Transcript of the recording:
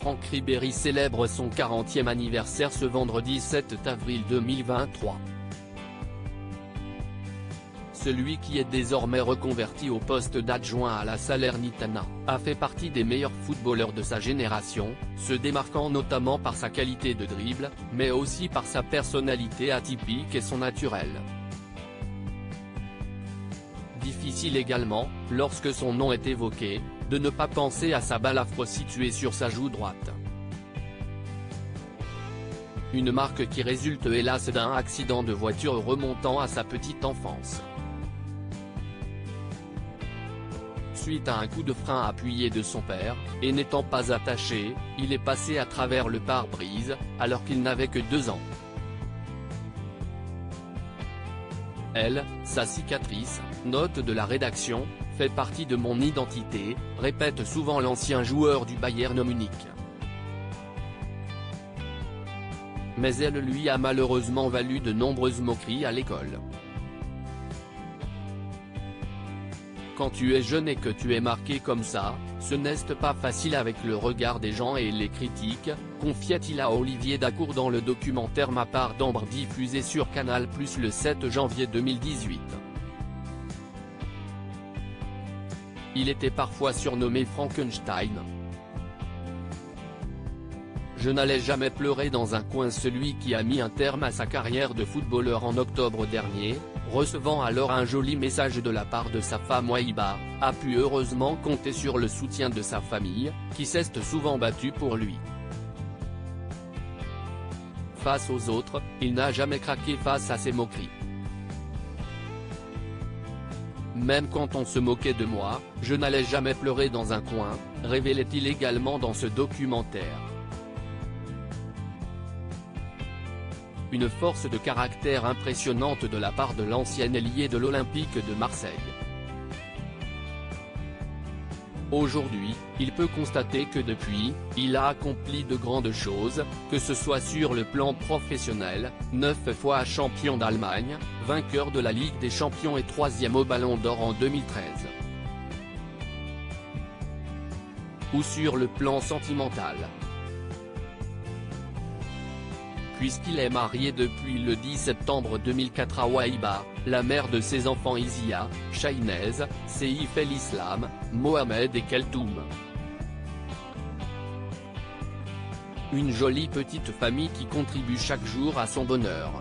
Franck Ribéry célèbre son 40e anniversaire ce vendredi 7 avril 2023. Celui qui est désormais reconverti au poste d'adjoint à la Salernitana, a fait partie des meilleurs footballeurs de sa génération, se démarquant notamment par sa qualité de dribble, mais aussi par sa personnalité atypique et son naturel. Difficile également, lorsque son nom est évoqué, de ne pas penser à sa balafre située sur sa joue droite. Une marque qui résulte hélas d'un accident de voiture remontant à sa petite enfance. Suite à un coup de frein appuyé de son père, et n'étant pas attaché, il est passé à travers le pare-brise, alors qu'il n'avait que 2 ans. Elle, sa cicatrice, note de la rédaction, fait partie de mon identité, répète souvent l'ancien joueur du Bayern Munich. Mais elle lui a malheureusement valu de nombreuses moqueries à l'école. Quand tu es jeune et que tu es marqué comme ça, ce n'est pas facile avec le regard des gens et les critiques, confiait-il à Olivier Dacour dans le documentaire Ma part d'ombre diffusé sur Canal+ le 7 janvier 2018. Il était parfois surnommé Frankenstein. Je n'allais jamais pleurer dans un coin. Celui qui a mis un terme à sa carrière de footballeur en octobre dernier, recevant alors un joli message de la part de sa femme Wahiba, a pu heureusement compter sur le soutien de sa famille, qui s'est souvent battue pour lui. Face aux autres, il n'a jamais craqué face à ces moqueries. Même quand on se moquait de moi, je n'allais jamais pleurer dans un coin, révélait-il également dans ce documentaire. Une force de caractère impressionnante de la part de l'ancien ailier de l'Olympique de Marseille. Aujourd'hui, il peut constater que depuis, il a accompli de grandes choses, que ce soit sur le plan professionnel, 9 fois champion d'Allemagne, vainqueur de la Ligue des Champions et 3e au Ballon d'Or en 2013. Ou sur le plan sentimental. Puisqu'il est marié depuis le 10 septembre 2004 à Wahiba, la mère de ses enfants Isia, Shainez, Seif El Islam, Mohamed et Keltoum. Une jolie petite famille qui contribue chaque jour à son bonheur.